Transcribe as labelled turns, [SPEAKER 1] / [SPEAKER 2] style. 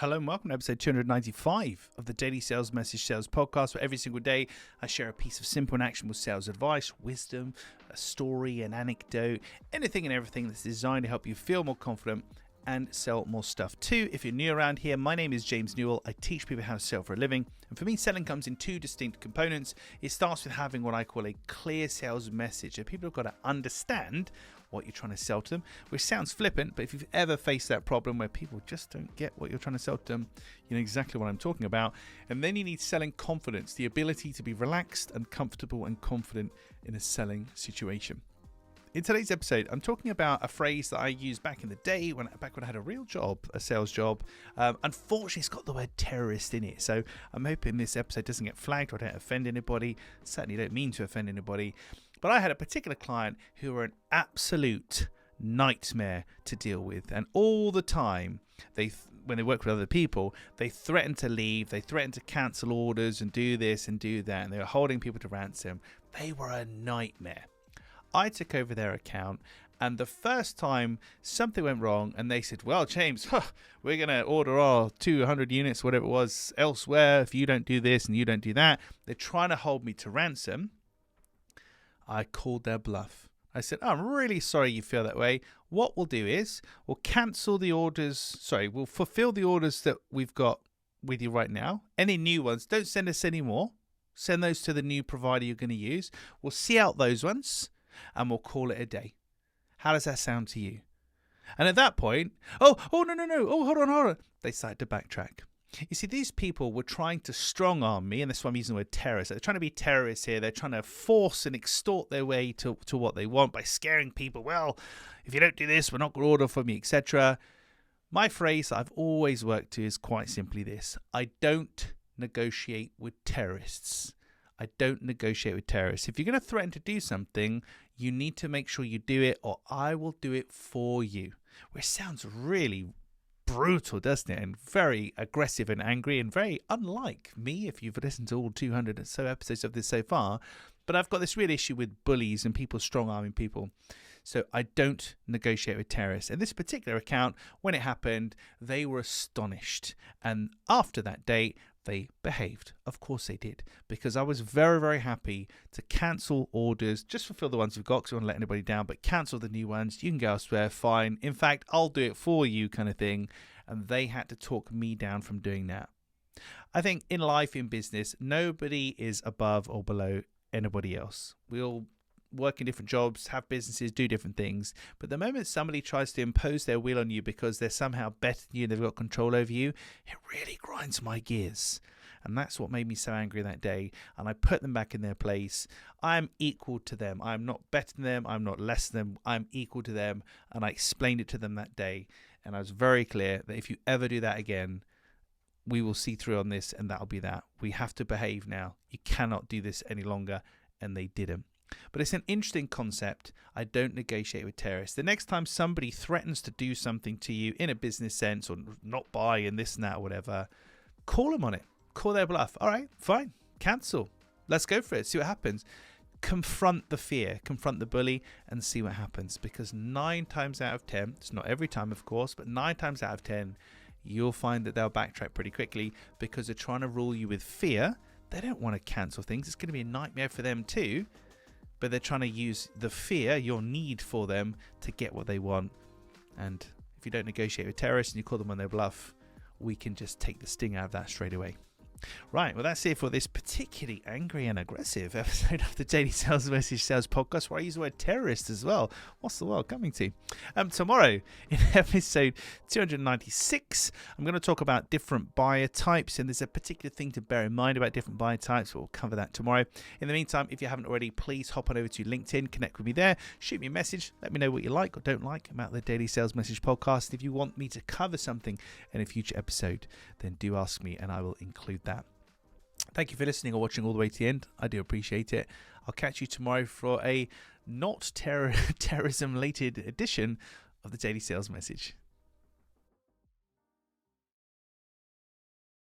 [SPEAKER 1] Hello and welcome to episode 295 of the Daily Sales Message Sales Podcast, where every single day I share a piece of simple and actionable sales advice, wisdom, a story, an anecdote, anything and everything that's designed to help you feel more confident and sell more stuff too. If you're new around here, my name is James Newell. I teach people how to sell for a living. And for me, selling comes in two distinct components. It starts with having what I call a clear sales message. So people have got to understand what you're trying to sell to them, which sounds flippant, but if you've ever faced that problem where people just don't get what you're trying to sell to them, you know exactly what I'm talking about. And then you need selling confidence, the ability to be relaxed and comfortable and confident in a selling situation. In today's episode, I'm talking about a phrase that I used back in the day, back when I had a real job, a sales job. Unfortunately, it's got the word terrorist in it. So I'm hoping this episode doesn't get flagged or I don't offend anybody. Certainly don't mean to offend anybody. But I had a particular client who were an absolute nightmare to deal with. And all the time, when they work with other people, they threatened to leave. They threatened to cancel orders and do this and do that. And they were holding people to ransom. They were a nightmare. I took over their account, and the first time something went wrong and they said, well, James, we're going to order our 200 units, whatever it was, elsewhere if you don't do this and you don't do that. They're trying to hold me to ransom. I called their bluff. I said, I'm really sorry you feel that way. What we'll do is we'll cancel the orders. We'll fulfill the orders that we've got with you right now. Any new ones, don't send us any more. Send those to the new provider you're going to use. We'll see out those ones. And we'll call it a day. How does that sound to you? And at that point, no. Oh, hold on. They started to backtrack. You see, these people were trying to strong arm me, and that's why I'm using the word terrorist. They're trying to be terrorists here. They're trying to force and extort their way to what they want by scaring people. Well, if you don't do this, we're not going to order from you, etc. My phrase that I've always worked to is quite simply this. I don't negotiate with terrorists. I don't negotiate with terrorists. If you're going to threaten to do something, you need to make sure you do it, or I will do it for you. Which sounds really brutal, doesn't it? And very aggressive and angry and very unlike me, if you've listened to all 200 or so episodes of this so far. But I've got this real issue with bullies and people strong-arming people. So I don't negotiate with terrorists. And this particular account, when it happened, they were astonished. And after that date, they behaved. Of course they did, because I was very, very happy to cancel orders, just fulfill the ones we've got because we don't want to let anybody down, but cancel the new ones. You can go elsewhere, fine. In fact, I'll do it for you kind of thing. And they had to talk me down from doing that. I think in life, in business, nobody is above or below anybody else. We all work in different jobs, have businesses, do different things. But the moment somebody tries to impose their will on you because they're somehow better than you and they've got control over you, it really grinds my gears. And that's what made me so angry that day. And I put them back in their place. I'm equal to them. I'm not better than them. I'm not less than them. I'm equal to them. And I explained it to them that day. And I was very clear that if you ever do that again, we will see through on this, and that'll be that. We have to behave now. You cannot do this any longer. And they didn't. But it's an interesting concept. I don't negotiate with terrorists. The next time somebody threatens to do something to you in a business sense, or not buy and this and that or whatever, call them on it. Call their bluff. All right, fine. Cancel. Let's go for it. See what happens. Confront the fear. Confront the bully and see what happens. Because 9 times out of 10, it's not every time of course, but 9 times out of 10, you'll find that they'll backtrack pretty quickly because they're trying to rule you with fear. They don't want to cancel things. It's going to be a nightmare for them too. But they're trying to use the fear, your need for them, to get what they want. And if you don't negotiate with terrorists and you call them on their bluff, we can just take the sting out of that straight away. Right, well, that's it for this particularly angry and aggressive episode of the Daily Sales Message Sales Podcast, where I use the word terrorist as well. What's the world coming to? Tomorrow, in episode 296, I'm going to talk about different buyer types, and there's a particular thing to bear in mind about different buyer types. We'll cover that tomorrow. In the meantime, if you haven't already, please hop on over to LinkedIn, connect with me there, shoot me a message, let me know what you like or don't like about the Daily Sales Message Podcast. If you want me to cover something in a future episode, then do ask me and I will include that. Thank you for listening or watching all the way to the end. I do appreciate it. I'll catch you tomorrow for a not terrorism related edition of the Daily Sales Message.